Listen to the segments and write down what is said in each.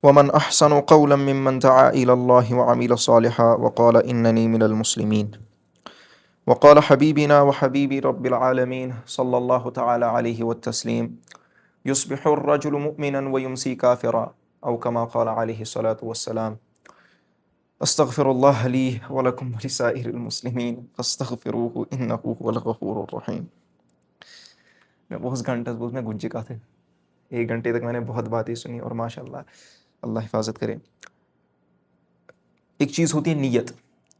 ومن احسن قولا ممن دعا الى الله وعمل صالحا وقال انني من المسلمين وقال حبيبنا وحبيب رب العالمين صلى الله تعالى عليه والتسليم يصبح الرجل مؤمنا ويمسي كافرا او كما قال عليه الصلاة والسلام استغفر الله لي ولكم ولسائر المسلمين فاستغفروه انه هو الغفور الرحيم. میں بہت گھنٹے اس میں گنج چکا تھا. 1 گھنٹے تک میں نے بہت باتیں سنی اور ماشاء اللہ حفاظت کرے. ایک چیز ہوتی ہے نیت،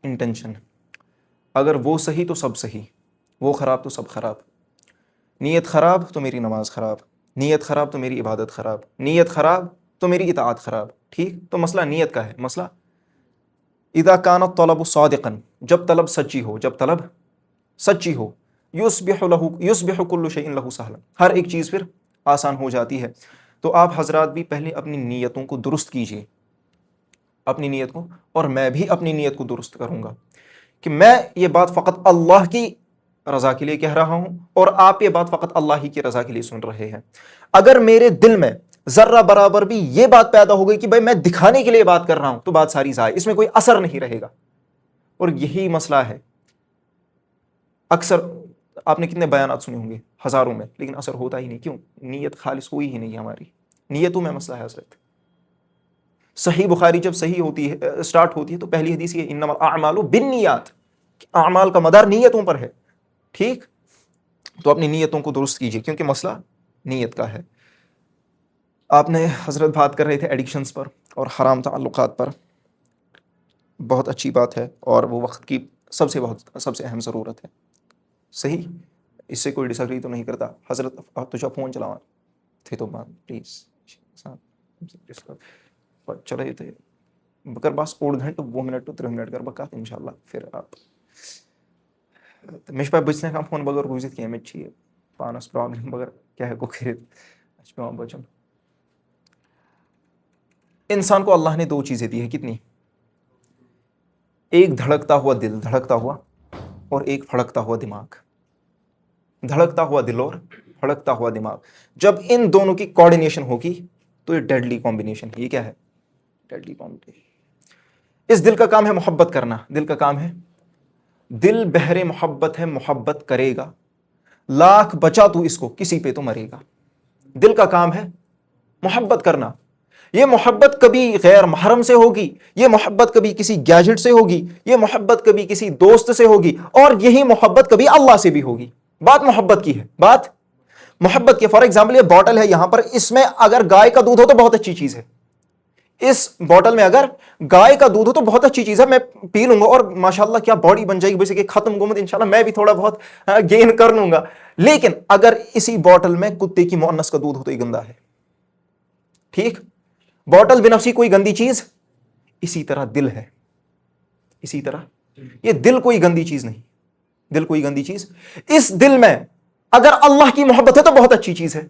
انٹینشن. اگر وہ صحیح تو سب صحیح، وہ خراب تو سب خراب. نیت خراب تو میری نماز خراب، نیت خراب تو میری عبادت خراب، نیت خراب تو میری اطاعت خراب. ٹھیک، تو مسئلہ نیت کا ہے. مسئلہ اذا کان الطلب صادقا، جب طلب سچی ہو، جب طلب سچی ہو، یصبح کل شیء له سہلا، ہر ایک چیز پھر آسان ہو جاتی ہے. تو آپ حضرات بھی پہلے اپنی نیتوں کو درست کیجئے، اپنی نیت کو، اور میں بھی اپنی نیت کو درست کروں گا کہ میں یہ بات فقط اللہ کی رضا کے لیے کہہ رہا ہوں اور آپ یہ بات فقط اللہ ہی کی رضا کے لیے سن رہے ہیں. اگر میرے دل میں ذرہ برابر بھی یہ بات پیدا ہو گئی کہ بھائی میں دکھانے کے لیے بات کر رہا ہوں، تو بات ساری ضائع، اس میں کوئی اثر نہیں رہے گا. اور یہی مسئلہ ہے. اکثر آپ نے کتنے بیانات سنے ہوں گے، ہزاروں میں، لیکن اثر ہوتا ہی نہیں. کیوں؟ نیت خالص ہوئی ہی نہیں ہماری. نیتوں میں مسئلہ ہے حضرت. صحیح بخاری جب صحیح ہوتی ہے، سٹارٹ ہوتی ہے، تو پہلی حدیث یہ انما الاعمال بالنیات، اعمال کا مدار نیتوں پر ہے. ٹھیک، تو اپنی نیتوں کو درست کیجیے کیونکہ مسئلہ نیت کا ہے. آپ نے حضرت بات کر رہے تھے ایڈکشنز پر اور حرام تعلقات پر. بہت اچھی بات ہے اور وہ وقت کی سب سے اہم ضرورت ہے. صحیح، اس سے کوئی ڈس ایگری تو نہیں کرتا. حضرت تجھے فون چلاواں تھے تو پلیز چلے تھے بکر باس 8 گھنٹے 2 منٹ 3 منٹ کر بکات انشاءاللہ. پھر آپ مش پہ بچنے کا فون بغیر روزت کی مت پانس پرابلم بغیر کیا ہے کو کرت پہ بچن. انسان کو اللہ نے 2 چیزیں دی ہیں. کتنی؟ ایک دھڑکتا ہوا دل، دھڑکتا ہوا، اور ایک پھڑکتا ہوا دماغ. دھڑکتا ہوا دل اور پھڑکتا ہوا دماغ. جب ان دونوں کی کوارڈینیشن ہوگی تو یہ ڈیڈلی کمبینیشن. یہ کیا ہے؟ Deadly combination. اس دل کا کام ہے محبت کرنا. دل کا کام ہے، دل بحر محبت ہے، محبت کرے گا. لاکھ بچا تو اس کو، کسی پہ تو مرے گا. دل کا کام ہے محبت کرنا. یہ محبت کبھی غیر محرم سے ہوگی، یہ محبت کبھی کسی گیجٹ سے ہوگی، یہ محبت کبھی کسی دوست سے ہوگی، اور یہی محبت کبھی اللہ سے بھی ہوگی. بات محبت کی ہے، بات محبت کی. فار ایگزامپل یہ بوٹل ہے یہاں پر، اس میں اگر گائے کا دودھ ہو تو بہت اچھی چیز ہے. اس بوٹل میں اگر گائے کا دودھ ہو تو بہت اچھی چیز ہے، میں پی لوں گا اور ماشاءاللہ کیا باڈی بن جائے گی، ویسے کہ ختم گمت انشاءاللہ میں بھی تھوڑا بہت گین کر لوں گا. لیکن اگر اسی بوٹل میں کتے کی مؤنث کا دودھ ہو تو یہ گندا ہے. ٹھیک، بوٹل بنفسی کوئی گندی چیز. اسی طرح دل ہے، اسی طرح یہ دل کوئی گندی چیز نہیں. دل کوئی گندی چیز. اس دل میں اگر اللہ کی محبت ہے تو بہت اچھی چیز ہے،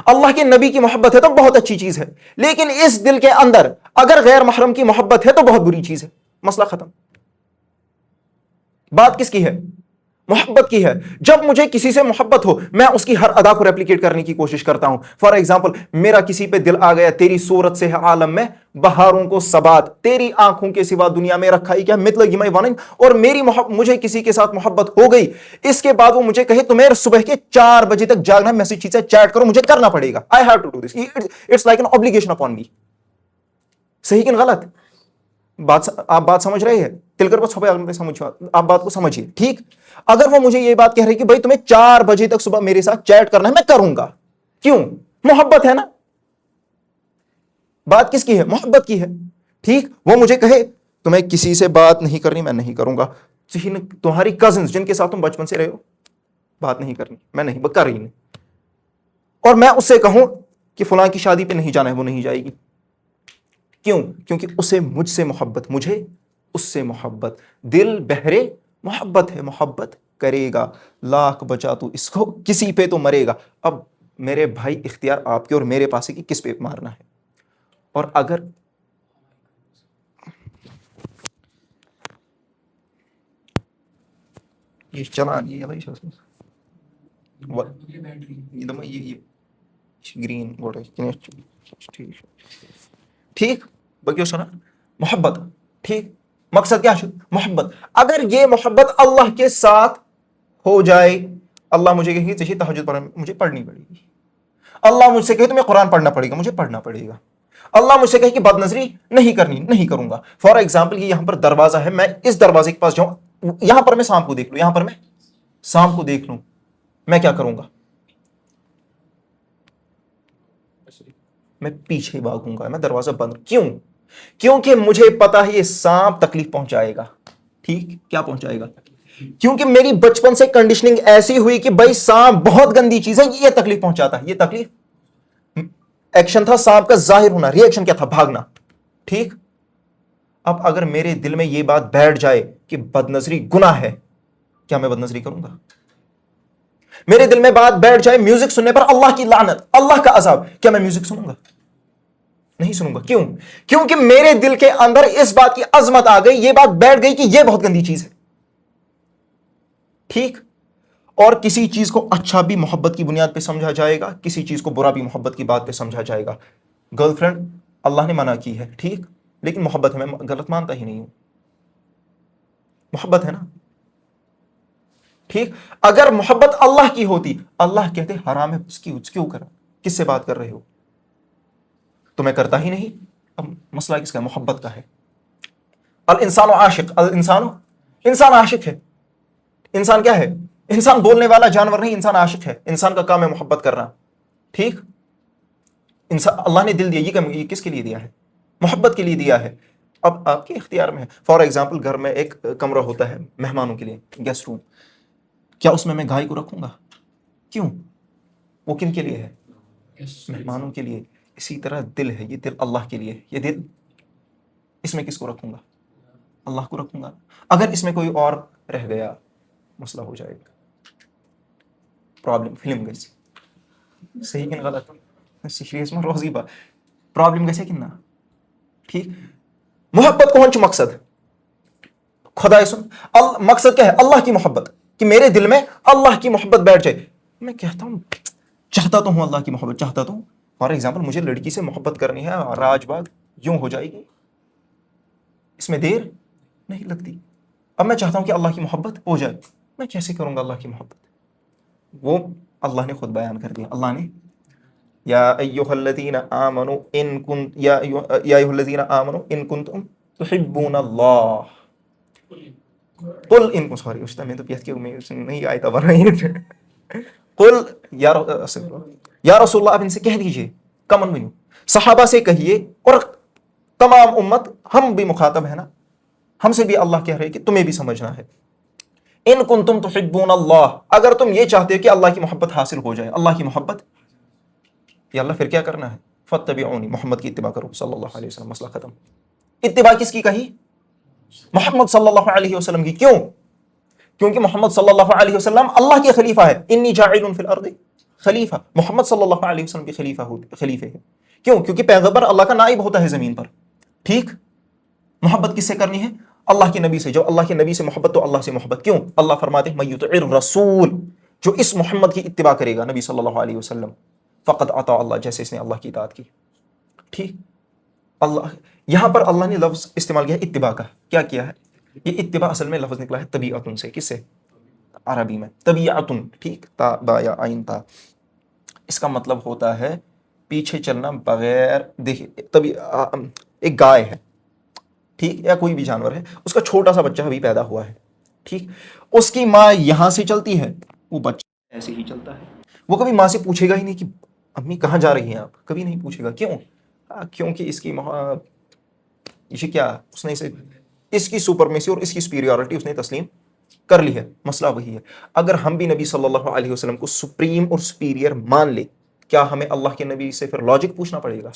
اللہ کے نبی کی محبت ہے تو بہت اچھی چیز ہے. لیکن اس دل کے اندر اگر غیر محرم کی محبت ہے تو بہت بری چیز ہے. مسئلہ ختم. بات کس کی ہے؟ محبت کی ہے. جب مجھے کسی سے محبت ہو میں اس کی ہر ادا کو ریپلیکیٹ کرنے کی کوشش کرتا ہوں. فار ایگزامپل میرا کسی پہ دل آ گیا، تیری صورت سے ہے عالم میں بہاروں کو ثبات، تیری آنکھوں کے سوا دنیا میں رکھا ہی کیا مت لگی میں وننگ. اور میری مجھے کسی کے ساتھ محبت ہو گئی، اس کے بعد وہ مجھے کہے تمہیں صبح کے 4 بجے تک جاگنا، میسج سے چیٹ کرو، مجھے کرنا پڑے گا. I have to do this. It's like an obligation upon me. صحیح کہ غلط؟ آپ بات سمجھ رہے ہیں؟ تل کر سمجھ، آپ بات کو سمجھیے. ٹھیک، اگر وہ مجھے یہ بات کہہ رہے کہ بھائی تمہیں 4 بجے تک صبح میرے ساتھ چیٹ کرنا ہے، میں کروں گا. کیوں؟ محبت ہے نا. بات کس کی ہے؟ محبت کی ہے. ٹھیک، وہ مجھے کہے تمہیں کسی سے بات نہیں کرنی، میں نہیں کروں گا. تمہاری کزنز جن کے ساتھ تم بچپن سے رہے ہو بات نہیں کرنی، میں نہیں کر رہی نہیں. اور میں اس سے کہوں کہ فلاں کی شادی پہ نہیں جانا ہے، وہ نہیں جائے گی. کیوں؟ کیونکہ اسے مجھ سے محبت، مجھے اس سے محبت. دل بہرے محبت ہے، محبت کرے گا. لاکھ بچا تو اس کو، کسی پہ تو مرے گا. اب میرے بھائی اختیار آپ کے اور میرے پاس ہے کہ کس پہ مارنا ہے. اور اگر یہ چلا گرین ٹھیک بکیو سنا محبت. ٹھیک مقصد کیا ہے محبت. اگر یہ محبت اللہ کے ساتھ ہو جائے, اللہ مجھے کہے کہ تہجد پڑھنا, مجھے پڑھنی پڑے گی. اللہ مجھ سے کہے تمہیں قرآن پڑھنا پڑے گا, مجھے پڑھنا پڑے گا. اللہ مجھ سے کہے کہ بد نظری نہیں کرنی, نہیں کروں گا. فار ایگزامپل یہ یہاں پر دروازہ ہے, میں اس دروازے کے پاس جاؤں, یہاں پر میں سانپ کو دیکھ لوں, یہاں پر میں سانپ کو دیکھ لوں, میں کیا کروں گا؟ میں پیچھے بھاگوں گا, میں دروازہ بند. کیوں؟ کیونکہ مجھے پتا ہے یہ سانپ تکلیف پہنچائے گا. ٹھیک کیا پہنچائے گا؟ کیونکہ میری بچپن سے کنڈیشننگ ایسی ہوئی کہ بھائی سانپ بہت گندی چیز ہے, یہ تکلیف پہنچاتا ہے. یہ تکلیف ایکشن تھا سانپ کا ظاہر ہونا, ری ایکشن کیا تھا؟ بھاگنا. ٹھیک اب اگر میرے دل میں یہ بات بیٹھ جائے کہ بد نظری گناہ ہے, کیا میں بد نظری کروں گا؟ میرے دل میں بات بیٹھ جائے میوزک سننے پر اللہ کی لعنت, اللہ کا عذاب, کیا میں میوزک سنوں گا؟ نہیں سنوں گا. کیوں؟ کیونکہ میرے دل کے اندر اس بات کی عظمت آ گئی, یہ بات بیٹھ گئی کہ یہ بہت گندی چیز ہے. ٹھیک اور کسی چیز کو اچھا بھی محبت کی بنیاد پہ سمجھا جائے گا, کسی چیز کو برا بھی محبت کی بات پہ سمجھا جائے گا. گرل فرینڈ اللہ نے منع کی ہے, ٹھیک, لیکن محبت ہے, میں غلط مانتا ہی نہیں ہوں, محبت ہے نا. ٹھیک اگر محبت اللہ کی ہوتی, اللہ کہتے حرام ہے, اس کیوں کرا, کس سے بات کر رہے ہو, تو میں کرتا ہی نہیں. اب مسئلہ کس کا؟ محبت کا ہے. الانسان عاشق, انسان عاشق ہے. انسان کیا ہے؟ انسان بولنے والا جانور نہیں, انسان عاشق ہے. انسان کا کام ہے محبت کرنا. ٹھیک انسان اللہ نے دل دیا, یہ کس کے لیے دیا ہے؟ محبت کے لیے دیا ہے. اب آپ کے اختیار میں ہے. فار ایگزامپل گھر میں ایک کمرہ ہوتا ہے مہمانوں کے لیے, گیسٹ روم, کیا اس میں گائے کو رکھوں گا؟ کیوں؟ وہ کن کے لیے ہے؟ مہمانوں کے لیے. اسی طرح دل ہے, یہ دل اللہ کے لیے, یہ دل, اس میں کس کو رکھوں گا؟ اللہ کو رکھوں گا. اگر اس میں کوئی اور رہ گیا, مسئلہ ہو جائے گا, پرابلم. فلم گیسی صحیح کن غلط سیریس میں روزی با پرابلم گیسے کن نا. ٹھیک محبت کون چھ مقصد خدا سن, مقصد کیا ہے؟ اللہ کی محبت, کہ میرے دل میں اللہ کی محبت بیٹھ جائے. میں کہتا ہوں چاہتا تو ہوں اللہ کی محبت, چاہتا تو ہوں. فار ایگزامپل مجھے لڑکی سے محبت کرنی ہے, راج باغ یوں ہو جائے گی, اس میں دیر نہیں لگتی. اب میں چاہتا ہوں کہ اللہ کی محبت ہو جائے, میں کیسے کروں گا اللہ کی محبت؟ وہ اللہ نے خود بیان کر دیا. اللہ نے یا ایھا الذین آمنوا ان کن یا ایھا الذین آمنوا ان کنتم تحبون اللہ قل ان کو سوری اس میں تو پیت کے نہیں آئی تھا قل یا رسول اللہ, آپ ان سے کہہ دیجئے, کمن ونیو صحابہ سے کہیے, اور تمام امت, ہم بھی مخاطب ہے نا, ہم سے بھی اللہ کہہ رہے کہ تمہیں بھی سمجھنا ہے. ان کنتم تحبون اللہ, اگر تم یہ چاہتے ہو کہ اللہ کی محبت حاصل ہو جائے, اللہ کی محبت, یا اللہ پھر کیا کرنا ہے؟ فاتبعونی, محمد کی اتباع کرو صلی اللہ علیہ وسلم. مسئلہ ختم. اتباع کس کی کہی؟ محمد صلی اللہ علیہ وسلم کی. کیوں؟ کیونکہ محمد صلی اللہ علیہ وسلم اللہ کے خلیفہ ہے. انی جاعل فی الارض خلیفہ, محمد صلی اللہ علیہ وسلم کے خلیفے ہیں. کیوں؟ کیونکہ پیغمبر اللہ کا نائب ہوتا ہے زمین پر. ٹھیک محبت کس سے کرنی ہے؟ اللہ کے نبی سے. جو اللہ کے نبی سے محبت تو اللہ سے محبت. کیوں؟ اللہ فرماتے ہیں من یطع الرسول, جو اس محمد کی اتباع کرے گا, نبی صلی اللہ علیہ وسلم, فقط اطاع اللہ, جیسے اس نے اللہ کی اطاعت کی. ٹھیک اللہ, یہاں پر اللہ نے لفظ استعمال کیا ہے اتباع کا. کیا کیا ہے؟ یہ اتباع اصل میں لفظ نکلا ہے طبیعتن سے. کس سے؟ عربی میں طبیعتن. ٹھیک تا با یا عین تا, اس کا مطلب ہوتا ہے پیچھے چلنا بغیر دیکھیے. ایک گائے ہے, ٹھیک, یا کوئی بھی جانور ہے, اس کا چھوٹا سا بچہ ابھی پیدا ہوا ہے. ٹھیک اس کی ماں یہاں سے چلتی ہے, وہ بچہ ایسے ہی چلتا ہے. وہ کبھی ماں سے پوچھے گا ہی نہیں کہ امی کہاں جا رہی ہیں آپ, کبھی نہیں پوچھے گا. کیوں؟ کیونکہ اس کی یہ کیا, اس نے اس کی سپرمیسی اور اس کی سپیریورٹی اس نے تسلیم کر لی ہے. مسئلہ وہی ہے. اگر ہم بھی نبی صلی اللہ علیہ وسلم کو سپریم اور سپیریئر مان لے, کیا ہمیں اللہ کے نبی سے پھر لاجک پوچھنا پڑے گا؟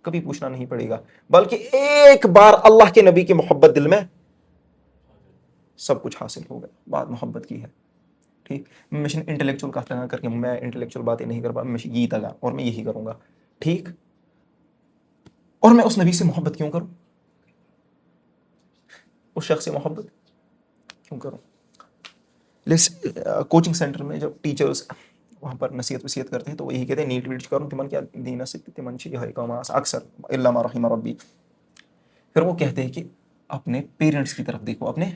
کبھی پوچھنا نہیں پڑے گا. بلکہ ایک بار اللہ کے نبی کی محبت دل میں, سب کچھ حاصل ہو گیا. بات محبت کی ہے. ٹھیک مشن انٹلیکچوئل کا نہ کر کے میں انٹلیکچوئل باتیں نہیں کر پا, میں یہ تگا اور میں یہی کروں گا. ٹھیک اور میں اس نبی سے محبت کیوں کروں, اس شخص سے محبت کیوں کروں؟ کوچنگ سینٹر میں جب ٹیچرز وہاں پر نصیحت وصیت کرتے ہیں تو وہ یہی کہتے ہیں نیٹ ویٹ کروں تمن کیا دینہ سے تمن چاہیے ہے کام اکثر الا ما رحم ربی. پھر وہ کہتے ہیں کہ اپنے پیرنٹس کی طرف دیکھو، اپنے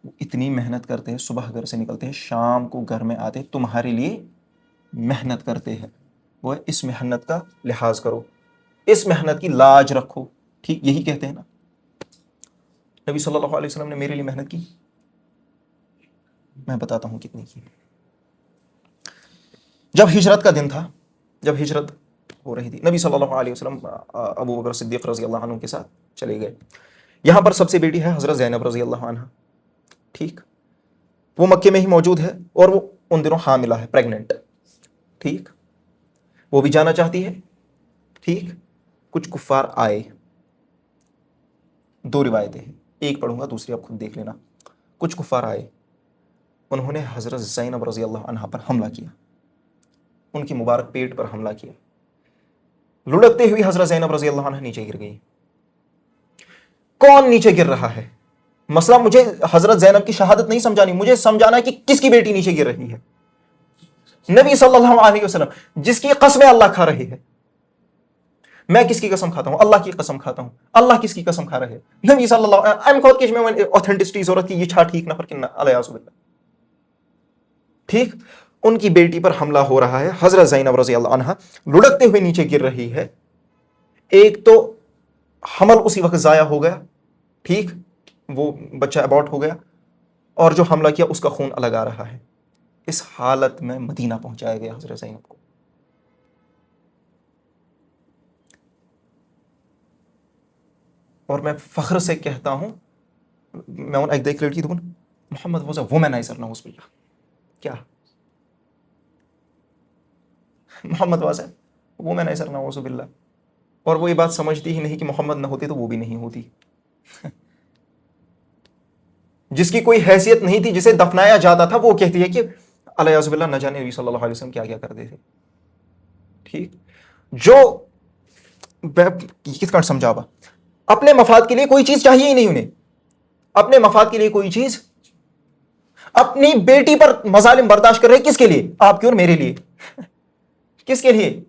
وہ اتنی محنت کرتے ہیں، صبح گھر سے نکلتے ہیں، شام کو گھر میں آتے تمہارے لیے محنت کرتے ہیں. وہ اس محنت کا لحاظ کرو، اس محنت کی لاج رکھو. ٹھیک یہی کہتے ہیں نا. نبی صلی اللہ علیہ وسلم نے میرے لیے محنت کی، میں بتاتا ہوں کتنی کی. جب ہجرت کا دن تھا، جب ہجرت ہو رہی تھی، نبی صلی اللہ علیہ وسلم ابو بکر صدیق رضی اللہ عنہ کے ساتھ چلے گئے. یہاں پر سب سے بیٹی ہے حضرت زینب رضی اللہ عنہ. ٹھیک، وہ مکے میں ہی موجود ہے اور وہ ان دنوں حاملہ ہے، پریگننٹ. ٹھیک، وہ بھی جانا چاہتی ہے. ٹھیک، کچھ کفار آئے. دو روایتیں ہیں، ایک پڑھوں گا دوسری آپ خود دیکھ لینا. کچھ کفار آئے، انہوں نے حضرت زینب رضی اللہ عنہ پر حملہ کیا، ان کی مبارک پیٹ پر حملہ کیا. لڑکتے ہوئی حضرت زینب رضی اللہ عنہ نیچے گر گئی. کون نیچے گر رہا ہے؟ مسئلہ مجھے حضرت زینب کی شہادت نہیں سمجھانی، مجھے سمجھانا ہے کہ کس کی بیٹی نیچے گر رہی ہے. نبی صلی اللہ علیہ وسلم جس کی قسمیں اللہ کھا رہے ہیں. میں کس کی قسم کھاتا ہوں؟ اللہ کی قسم کھاتا ہوں. اللہ کس کی قسم کھا رہے ہیں؟ نبی صلی اللہ علیہ وسلم خود کش میں اوتھینٹسٹی ضرورت کی یہ چھا ٹھیک نفر کنہ علیہ باللہ. ٹھیک، ان کی بیٹی پر حملہ ہو رہا ہے. حضرت زینب رضی اللہ عنہ لڑکتے ہوئے نیچے گر رہی ہے. ایک تو حمل اسی وقت ضائع ہو گیا، ٹھیک، وہ بچہ ابارٹ ہو گیا، اور جو حملہ کیا اس کا خون الگ آ رہا ہے. اس حالت میں مدینہ پہنچایا گیا حضرت زینب کو. اور میں فخر سے کہتا ہوں، میں ایک دیکھ لڑکی دوں محمد واز اے وومنائزر، نعوذ باللہ. کیا محمد واز اے وومنائزر، نعوذ باللہ. اور وہ یہ بات سمجھتی ہی نہیں کہ محمد نہ ہوتی تو وہ بھی نہیں ہوتی. جس کی کوئی حیثیت نہیں تھی، جسے دفنایا جاتا تھا، وہ کہتی ہے کہ علیہ باللہ نہ جانے نبی صلی اللہ علیہ وسلم کیا کیا کرتے تھے. ٹھیک، جو کس کا سمجھاوا، اپنے مفاد کے لیے کوئی چیز چاہیے ہی نہیں انہیں. اپنے مفاد کے لیے کوئی چیز، اپنی بیٹی پر مظالم برداشت کر رہے، کس کے لیے؟ آپ کی اور میرے لیے. کس کے لیے؟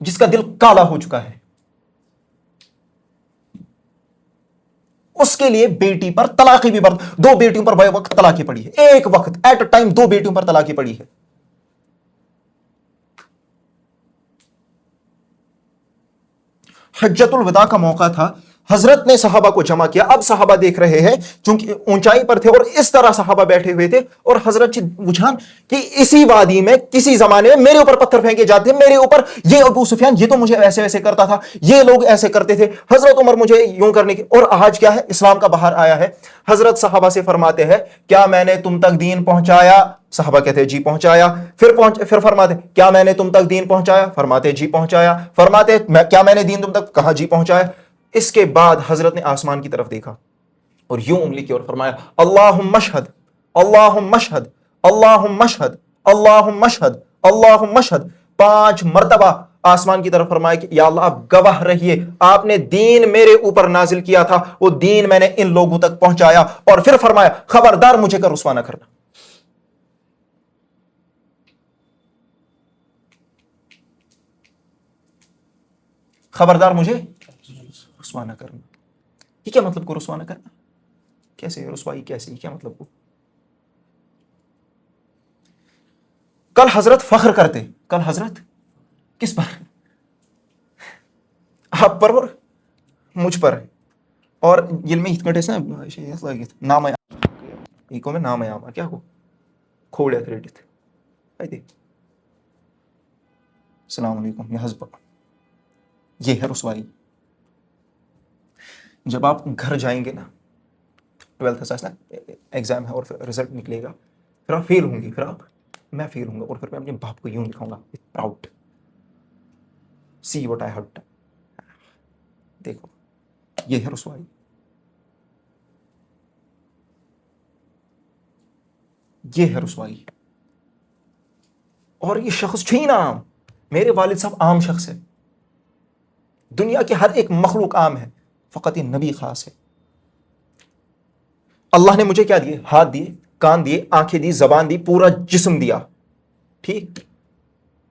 جس کا دل کالا ہو چکا ہے، اس کے لیے بیٹی پر طلاقی بھی دو بیٹیوں پر بے وقت طلاقی پڑی ہے. ایک وقت ایٹ اے ٹائم دو بیٹیوں پر طلاقی پڑی ہے. حجت الوداع کا موقع تھا، حضرت نے صحابہ کو جمع کیا. اب صحابہ دیکھ رہے ہیں چونکہ اونچائی پر تھے اور اس طرح صحابہ بیٹھے ہوئے تھے، اور حضرت بجھان کہ اسی وادی میں کسی زمانے میں میرے اوپر پتھر پھینکے جاتے ہیں، میرے اوپر یہ ابو سفیان یہ تو مجھے ایسے ایسے کرتا تھا، یہ لوگ ایسے کرتے تھے، حضرت عمر مجھے یوں کرنے کی. اور آج کیا ہے؟ اسلام کا بہار آیا ہے. حضرت صحابہ سے فرماتے ہیں کیا میں نے تم تک دین پہنچایا؟ صحابہ کہتے ہیں جی پہنچایا. پھر فرماتے کیا میں نے تم تک دین پہنچایا؟ فرماتے جی پہنچایا. فرماتے کیا میں نے دین تم تک؟ کہا جی پہنچایا. اس کے بعد حضرت نے آسمان کی طرف دیکھا اور یوں انگلی کی اور فرمایا اللہم اشہد، اللہم اشہد، اللہم اشہد، اللہم اشہد، اللہم اشہد. 5 مرتبہ آسمان کی طرف فرمایا کہ یا اللہ آپ گواہ رہیے، آپ نے دین میرے اوپر نازل کیا تھا، وہ دین میں نے ان لوگوں تک پہنچایا. اور پھر فرمایا خبردار مجھے کا رسوا نہ کرنا، خبردار مجھے رسوا نہ کرنا. یہ کیا مطلب کو رسوا نہ کرنا؟ کیسے رسوائی؟ کیسے؟ کیا مطلب کو؟ کل حضرت فخر کرتے، کل حضرت کس پر؟ آپ پر اور مجھ پر. اور علم ہتمٹس نام ایکو میں نام یاما کیا کو کھوڑے کریڈٹ. السلام علیکم. یہ حزب، یہ ہے رسوائی. جب آپ گھر جائیں گے نا، 12th ایگزام ہے اور پھر رزلٹ نکلے گا، پھر آپ فیل ہوں گی، پھر میں فیل ہوں گا، اور پھر میں اپنے باپ کو یوں دکھاؤں گا proud, see what I have done. دیکھو یہ ہے رسوائی. یہ ہے رسوائی. اور یہ شخص چھینا عام، میرے والد صاحب عام شخص ہے، دنیا کے ہر ایک مخلوق عام ہے، فقط یہ نبی خاص ہے. اللہ نے مجھے کیا دیے؟ ہاتھ دیے، کان دیے, آنکھیں دی, زبان دی, پورا جسم دیا, ٹھیک.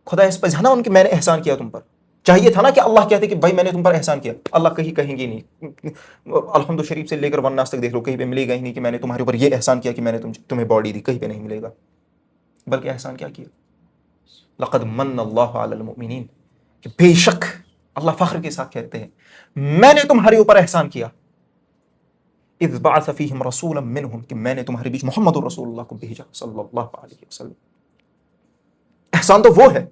خدا اس پہ نا ان کے میں نے احسان کیا تم پر. چاہیے تھا نا کہ اللہ کہتے کہ بھائی میں نے تم پر احسان کیا. اللہ کہیں کہیں گے نہیں. الحمد شریف سے لے کر وناس تک دیکھ لو, کہیں پہ ملے گا ہی نہیں کہ میں نے تمہارے اوپر یہ احسان کیا کہ میں نے تمہیں باڈی دی, کہیں پہ نہیں ملے گا. بلکہ احسان کیا کیا؟ لقد من اللہ علی المؤمنین, کہ بے شک اللہ فخر کے ساتھ کہتے ہیں میں نے تمہارے اوپر احسان کیا. اذ بعث فیہم رسولا منہم, کہ میں نے تمہارے بیچ محمد رسول اللہ کو بھیجا صلی اللہ علیہ وسلم. احسان تو وہ ہے,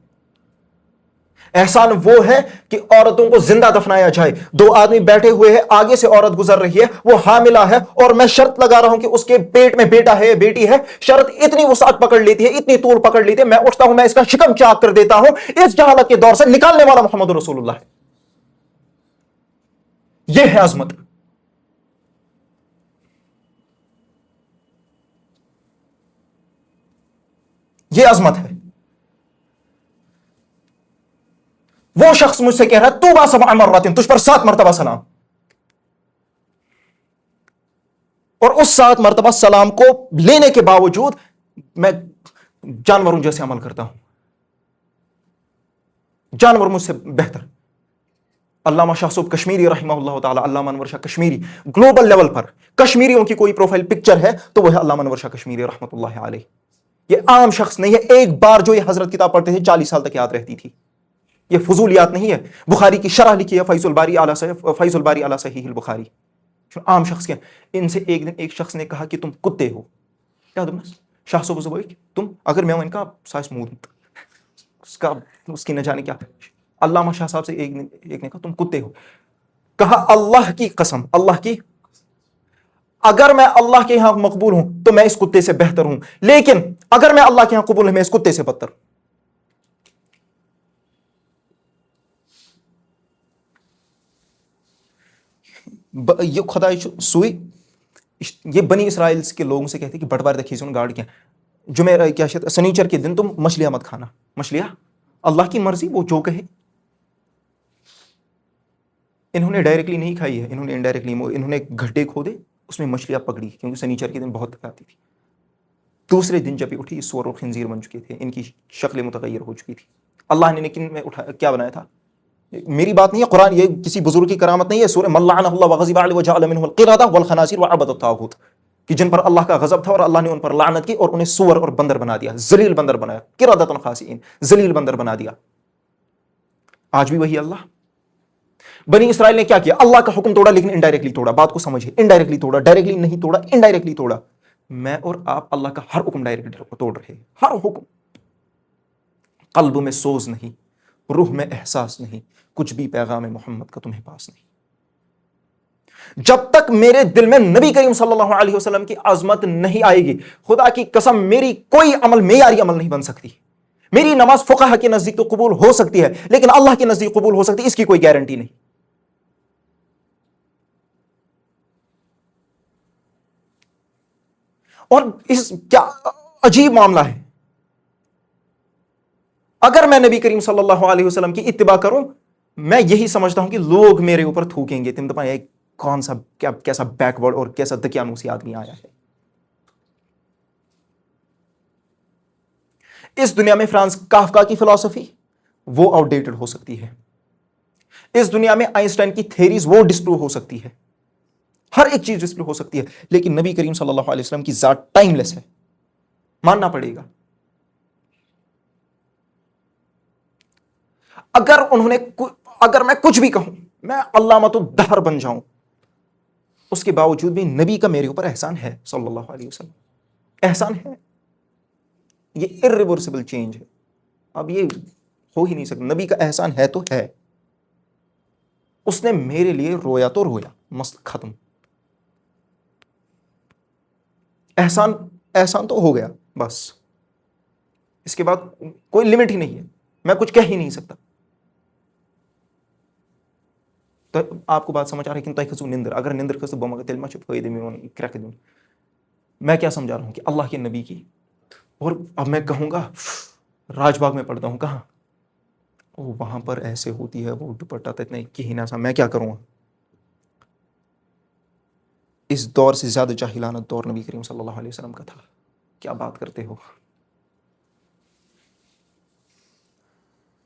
احسان وہ ہے کہ عورتوں کو زندہ دفنایا جائے. دو آدمی بیٹھے ہوئے ہیں, آگے سے عورت گزر رہی ہے, وہ حاملہ ہے, اور میں شرط لگا رہا ہوں کہ اس کے پیٹ میں بیٹا ہے بیٹی ہے. شرط اتنی وسعت پکڑ لیتی ہے, اتنی طول پکڑ لیتی ہے, میں اٹھتا ہوں, میں اس کا شکم چاک کر دیتا ہوں. اس جہالت کے دور سے نکالنے والا محمد رسول اللہ ہے. یہ ہے عظمت. یہ عظمت ہے. وہ شخص مجھ سے کہہ رہا ہے تو با سبع مرات, تجھ پر 7 مرتبہ سلام, اور اس 7 مرتبہ سلام کو لینے کے باوجود میں جانوروں جیسے عمل کرتا ہوں, جانور مجھ سے بہتر. علامہ شاہ صوب کشمیری رحمہ اللہ تعالی, علامہ انور شاہ کشمیری, گلوبل لیول پر کشمیریوں کی کوئی پروفائل پکچر ہے تو وہ ہے علامہ انور شاہ کشمیری رحمۃ اللہ علیہ. یہ عام شخص نہیں ہے. ایک بار جو یہ حضرت کتاب پڑھتے تھے 40 سال تک یاد رہتی تھی. یہ فضولیات نہیں ہے. بخاری کی شرح لکھی ہے فیض الباری علی صحیح البخاری. عام شخص کیا, ان سے ایک دن ایک شخص نے کہا کہ تم کتے ہو. کیا شاہ صوب تم اگر میں ان کا سائز مود اس کی نہ جانے کیا. علامہ شاہ صاحب سے ایک نے کہا تم کتے ہو. کہا اللہ کی قسم, اللہ کی, اگر میں اللہ کے یہاں مقبول ہوں تو میں اس کتے سے بہتر ہوں, لیکن اگر میں اللہ کے یہاں قبول ہوں میں اس کتے سے بدتر. یہ خدا سوئی, یہ بنی اسرائیل کے لوگوں سے کہتے کہ بٹوار دکھی سن گاڑ کیا جمعہ کیا سنیچر کے دن تم مچھلیاں مت کھانا. مچھلیاں اللہ کی مرضی, وہ جو کہے. انہوں نے ڈائریکٹلی نہیں کھائی ہے, انہوں نے انڈائریکٹلی, انہوں نے گھٹے کھودے, اس میں مچھلیاں پکڑی, کیونکہ سنیچر کے دن بہت آتی تھی. دوسرے دن جب یہ اٹھی سور اور خنزیر بن چکے تھے, ان کی شکل متغیر ہو چکی تھی. اللہ نے لیکن میں اٹھا کیا بنایا تھا, میری بات نہیں ہے, قرآن, یہ کسی بزرگ کی کرامت نہیں ہے. سورہ من لعنہ اللہ وغضب علیہ وجعل منہ القردۃ والخنازیر وعبد الطاغوت, کہ جن پر اللہ کا غضب تھا اور اللہ نے ان پر لعنت کی اور انہیں سور اور بندر بنا دیا, ذلیل بندر بنایا, قردۃ خاسئین, ذلیل بندر بنا دیا. آج بھی وہی اللہ. بنی اسرائیل نے کیا کیا, اللہ کا حکم توڑا لیکن انڈائریکٹلی توڑا. بات کو سمجھے, انڈائریکٹلی توڑا, ڈائریکٹلی نہیں توڑا, انڈائریکٹلی توڑا. میں اور آپ اللہ کا ہر حکم ڈائریکٹلی توڑ رہے ہیں, ہر حکم. قلب میں سوز نہیں, روح میں احساس نہیں, کچھ بھی پیغام محمد کا تمہیں پاس نہیں. جب تک میرے دل میں نبی کریم صلی اللہ علیہ وسلم کی عظمت نہیں آئے گی, خدا کی قسم میری کوئی عمل معیاری عمل نہیں بن سکتی. میری نماز فقہا کے نزدیک تو قبول ہو سکتی ہے, لیکن اللہ کے نزدیک قبول ہو سکتی ہے اس کی کوئی گارنٹی نہیں. اور اس کیا عجیب معاملہ ہے, اگر میں نبی کریم صلی اللہ علیہ وسلم کی اتباع کروں, میں یہی سمجھتا ہوں کہ لوگ میرے اوپر تھوکیں گے, تم دپائیں کون سا کیسا بیکورڈ اور کیسا دکیانوسی آدمی آیا ہے. اس دنیا میں فرانس کافکا کی فلسفی وہ آؤٹ ڈیٹڈ ہو سکتی ہے. اس دنیا میں آئنسٹائن کی تھیریز وہ ڈسپروو ہو سکتی ہے, ہر ایک چیز ڈسپروو ہو سکتی ہے, لیکن نبی کریم صلی اللہ علیہ وسلم کی ذات ٹائم لیس ہے, ماننا پڑے گا. اگر میں کچھ بھی کہوں, میں علامۃ الدہر بن جاؤں, اس کے باوجود بھی نبی کا میرے اوپر احسان ہے صلی اللہ علیہ وسلم. احسان ہے, یہ irreversible چینج ہے, اب یہ ہو ہی نہیں سکتا. نبی کا احسان ہے تو ہے, اس نے میرے لیے رویا تو رویا, مسئلہ ختم. احسان تو ہو گیا بس, اس کے بعد کوئی لمٹ ہی نہیں ہے, میں کچھ کہہ ہی نہیں سکتا. تو آپ کو بات سمجھ آ رہی ہے کہ تہ کھسو نندر, اگر نندر کھسو بہ مگر تیل ما چھ فائدہ میون کرک دون. میں کیا سمجھا رہا ہوں کہ اللہ کے نبی کی, اور اب میں کہوں گا راج باغ میں پڑھتا ہوں, کہاں وہاں پر ایسے ہوتی ہے, وہ دوپٹہ تک نہیں کہ نہ سا, میں کیا کروں گا. اس دور سے زیادہ جاہلانہ دور نبی کریم صلی اللہ علیہ وسلم کا تھا. کیا بات کرتے ہو؟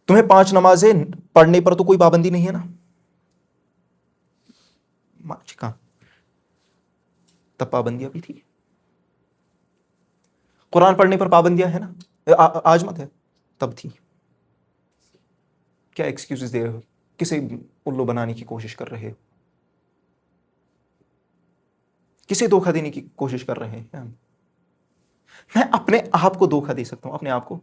تمہیں 5 نمازیں پڑھنے پر تو کوئی پابندی نہیں ہے نا؟ کہاں؟ تب پابندیاں بھی تھی. قرآن پڑھنے پر پابندیاں ہیں نا؟ آج مت ہے، تب تھی. کیا ایکسکیوزز دے رہے ہو؟ کسے الو بنانے کی کوشش کر رہے ہو؟ کسے دھوکہ دینے کی کوشش کر رہے ہیں؟ میں اپنے آپ کو دھوکہ دے سکتا ہوں، اپنے آپ کو،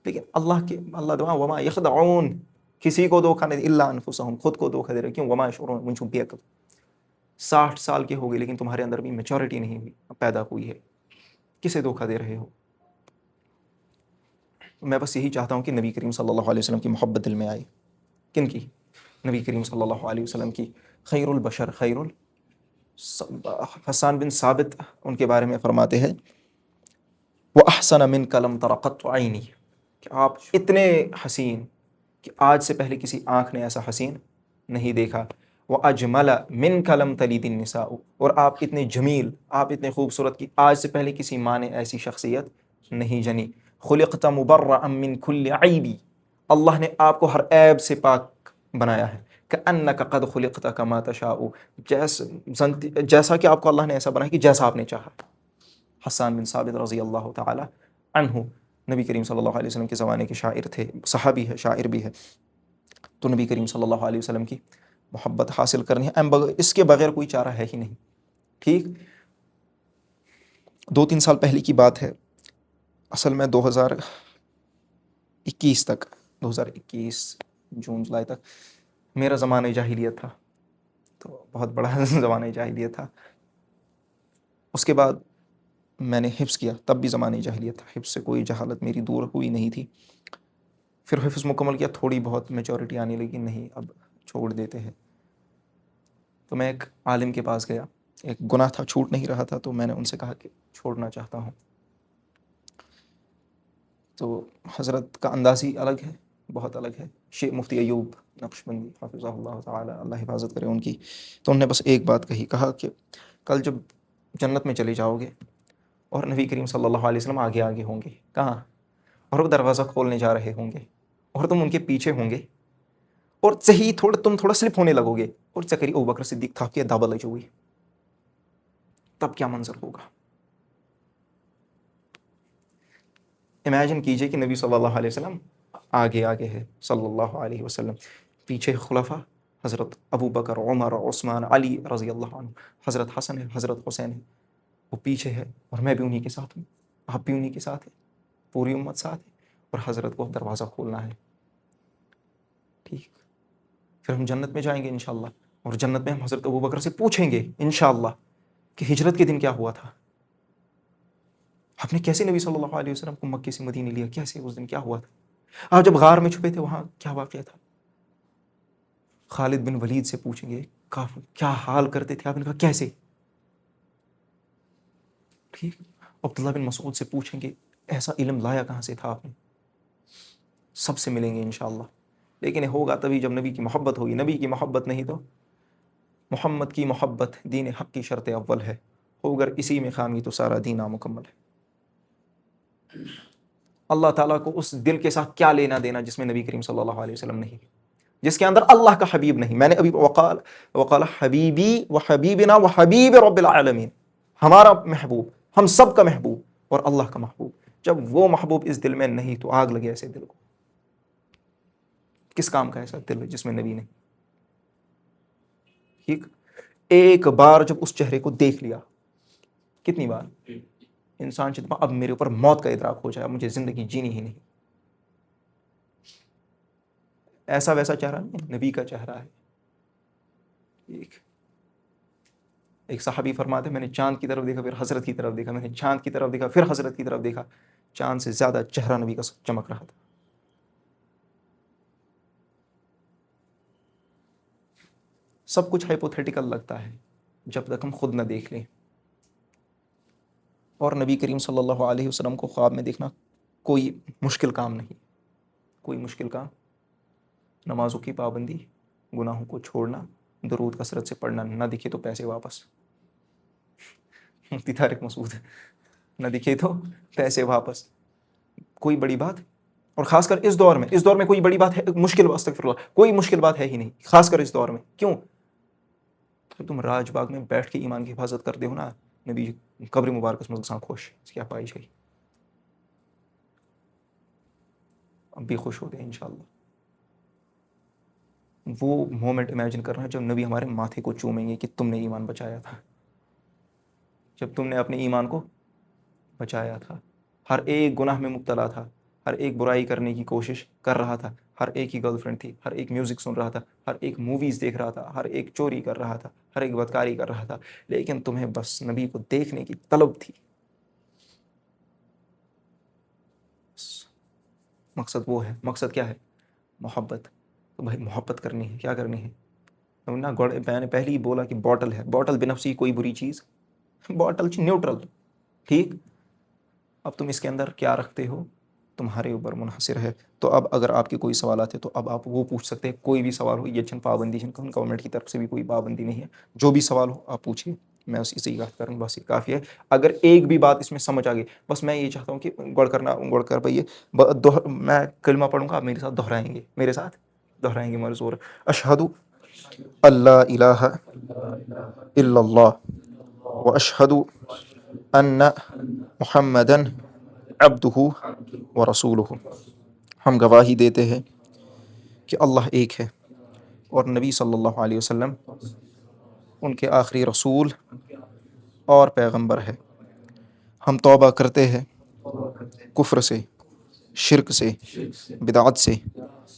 لیکن اللہ دعا وما یخدعون، کسی کو دھوکہ نہیں الا انفسہم، خود کو دھوکہ دے رہے. کیوں؟ وما یشعرون، من چھپیا کر. 60 سال کے ہو گئے لیکن تمہارے اندر بھی میچورٹی نہیں ہوئی، پیدا ہوئی ہے. کسے دھوکہ دے رہے ہو؟ میں بس یہی چاہتا ہوں کہ نبی کریم صلی اللہ علیہ وسلم کی محبت دل میں آئے. کن کی؟ نبی کریم صلی اللہ علیہ وسلم کی. خیر البشر حسان بن ثابت ان کے بارے میں فرماتے ہیں وَأَحْسَنَ مِنْكَ لَمْ تَرَ قَطُّ عَيْنِي، کہ آپ اتنے حسین کہ آج سے پہلے کسی آنکھ نے ایسا حسین نہیں دیکھا. وَأَجْمَلَ مِنْكَ لَمْ تَلِدِ النِّسَاءُ، اور آپ اتنے جمیل، آپ اتنے خوبصورت کہ آج سے پہلے کسی ماں نے ایسی شخصیت نہیں جنی. خُلِقْتَ مُبَرَّأً مِنْ كُلِّ عَيْبٍ، اللہ نے آپ کو ہر عیب سے پاک بنایا ہے. كَأَنَّكَ قَدْ خُلِقْتَ كَمَا تَشَاءُ، جیسا کہ آپ کو اللہ نے ایسا بنایا کہ جیسا آپ نے چاہا. حسان بن ثابت رضی اللہ تعالی عنہ نبی کریم صلی اللہ علیہ وسلم کے زمانے کے شاعر تھے، صحابی ہے، شاعر بھی ہے. تو نبی کریم صلی اللہ علیہ وسلم کی محبت حاصل کرنی ہے، اس کے بغیر کوئی چارہ ہے ہی نہیں. ٹھیک، 2-3 سال پہلے کی بات ہے. اصل میں 2021 تک، 2021 جون جولائی تک میرا زمانہ جاہلیت تھا، تو بہت بڑا زمانہ جاہلیت تھا. اس کے بعد میں نے حفظ کیا، تب بھی زمانہ جاہلیت تھا، حفظ سے کوئی جہالت میری دور ہوئی نہیں تھی. پھر حفظ مکمل کیا، تھوڑی بہت میچورٹی آنے لگی، نہیں اب چھوڑ دیتے ہیں. تو میں ایک عالم کے پاس گیا، ایک گناہ تھا، چھوٹ نہیں رہا تھا، تو میں نے ان سے کہا کہ چھوڑنا چاہتا ہوں. تو حضرت کا انداز ہی الگ ہے، بہت الگ ہے. شیخ مفتی ایوب نقشبندی حافظہ اللہ تعالی، اللہ حفاظت کرے ان کی. تو انہوں نے بس ایک بات کہا کہ کل جب جنت میں چلے جاؤ گے اور نبی کریم صلی اللہ علیہ وسلم آگے آگے ہوں گے، کہاں؟ اور وہ دروازہ کھولنے جا رہے ہوں گے اور تم ان کے پیچھے ہوں گے، اور صحیح تم تھوڑا سلپ ہونے لگو گے اور چکری ابوبکر صدیق تھا کہ دابا لگ ہوئی، تب کیا منظر ہوگا؟ امیجن کیجئے کہ نبی صلی اللہ علیہ وسلم آگے آگے ہے صلی اللہ علیہ وسلم، پیچھے خلفاء حضرت ابو بکر، عمر، عثمان، علی رضی اللہ عنہ، حضرت حسن ہے، حضرت حسین ہے، وہ پیچھے ہے اور میں بھی انہی کے ساتھ ہوں، آپ بھی انہی کے ساتھ ہیں، پوری امت ساتھ ہے، اور حضرت کو دروازہ کھولنا ہے. ٹھیک، پھر ہم جنت میں جائیں گے انشاءاللہ، اور جنت میں ہم حضرت ابو بکر سے پوچھیں گے انشاءاللہ کہ ہجرت کے دن کیا ہوا تھا، آپ نے کیسے نبی صلی اللہ علیہ وسلم کو مکے سے مدینے لیا، کیسے اس دن کیا ہوا تھا، آپ جب غار میں چھپے تھے وہاں کیا واقعہ تھا. خالد بن ولید سے پوچھیں گے کیا حال کرتے تھے، آپ نے کہا کیسے. ٹھیک، عبداللہ بن مسعود سے پوچھیں گے ایسا علم لایا کہاں سے تھا آپ نے. سب سے ملیں گے انشاءاللہ، لیکن ہوگا تبھی جب نبی کی محبت ہوگی. نبی کی محبت نہیں تو محمد کی محبت دین حق کی شرط اول ہے، اگر اسی میں خامی تو سارا دین نامکمل ہے. اللہ تعالیٰ کو اس دل کے ساتھ کیا لینا دینا جس میں نبی کریم صلی اللہ علیہ وسلم نہیں، جس کے اندر اللہ کا حبیب نہیں. میں نے ابھی وقال حبیبی و حبیبنا و حبیب رب العالمین، ہمارا محبوب، ہم سب کا محبوب اور اللہ کا محبوب. جب وہ محبوب اس دل میں نہیں تو آگ لگے ایسے دل کو. کس کام کا ایسا دل ہے جس میں نبی نہیں. ٹھیک، ایک بار جب اس چہرے کو دیکھ لیا، کتنی بار انسان چاہتا اب میرے اوپر موت کا ادراک ہو جائے، مجھے زندگی جینی ہی نہیں. ایسا ویسا چہرہ نہیں، نبی کا چہرہ ہے. ایک صحابی فرماتے میں نے چاند کی طرف دیکھا، پھر حضرت کی طرف دیکھا، میں نے چاند کی طرف دیکھا، پھر حضرت کی طرف دیکھا، چاند سے زیادہ چہرہ نبی کا چمک رہا تھا. سب کچھ ہائپوتھیٹیکل لگتا ہے جب تک ہم خود نہ دیکھ لیں. اور نبی کریم صلی اللہ علیہ وسلم کو خواب میں دیکھنا کوئی مشکل کام نہیں، کوئی مشکل کام. نمازوں کی پابندی، گناہوں کو چھوڑنا، درود کثرت سے پڑھنا، نہ دکھے تو پیسے واپس. مفتی طارق مسعود نہ دکھے تو پیسے واپس. کوئی بڑی بات, اور خاص کر اس دور میں کوئی بڑی بات ہے, مشکل, استغفر اللہ, کوئی مشکل بات ہے ہی نہیں, خاص کر اس دور میں. کیوں؟ تو تم راج باغ میں بیٹھ کے ایمان کی حفاظت کرتے ہو نا, نبی قبر مبارکس میں گژھان خوش, کیا پائی جائے, اب بھی خوش ہوتے ہیں انشاءاللہ. وہ مومنٹ امیجن کرنا جب نبی ہمارے ماتھے کو چومیں گے کہ تم نے ایمان بچایا تھا, جب تم نے اپنے ایمان کو بچایا تھا. ہر ایک گناہ میں مبتلا تھا, ہر ایک برائی کرنے کی کوشش کر رہا تھا, ہر ایک کی گرل فرینڈ تھی, ہر ایک میوزک سن رہا تھا, ہر ایک موویز دیکھ رہا تھا, ہر ایک چوری کر رہا تھا, ہر ایک بدکاری کر رہا تھا, لیکن تمہیں بس نبی کو دیکھنے کی طلب تھی. مقصد وہ ہے, مقصد کیا ہے؟ محبت. تو بھائی محبت کرنی ہے, کیا کرنی ہے؟ میں نے پہلے ہی بولا کہ بوٹل ہے, بوٹل بنفسی کوئی بری چیز, بوٹل نیوٹرل, ٹھیک. اب تم اس کے اندر کیا رکھتے ہو تمہارے اوپر منحصر ہے. تو اب اگر آپ کے کوئی سوالات ہیں تو اب آپ وہ پوچھ سکتے ہیں, کوئی بھی سوال ہو, یہ چند پابندی ہے, گورنمنٹ کی طرف سے بھی کوئی پابندی نہیں ہے, جو بھی سوال ہو آپ پوچھیے, میں اسی سے بات کروں, بس یہ کافی ہے. اگر ایک بھی بات اس میں سمجھ آ گئی, بس میں یہ چاہتا ہوں کہ گڑ کر بھائی میں کلمہ پڑھوں گا, آپ میرے ساتھ دہرائیں گے, میرے زور, اشہدو اللہ الہ الا اللہ و اشہدو ان محمدن عبدہ و رسولہ. ہم گواہی دیتے ہیں کہ اللہ ایک ہے اور نبی صلی اللہ علیہ وسلم ان کے آخری رسول اور پیغمبر ہے. ہم توبہ کرتے ہیں کفر سے, شرک سے, بدعت سے,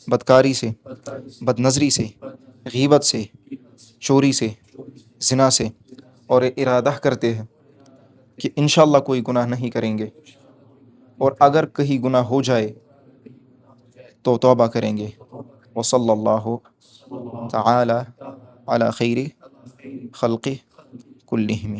بدکاری سے, بد نظری سے, غیبت سے, چوری سے, زنا سے, اور ارادہ کرتے ہیں کہ انشاءاللہ کوئی گناہ نہیں کریں گے, اور اگر کہیں گناہ ہو جائے تو توبہ کریں گے. وصلی اللہ تعالی علی خیر خلق کلہم.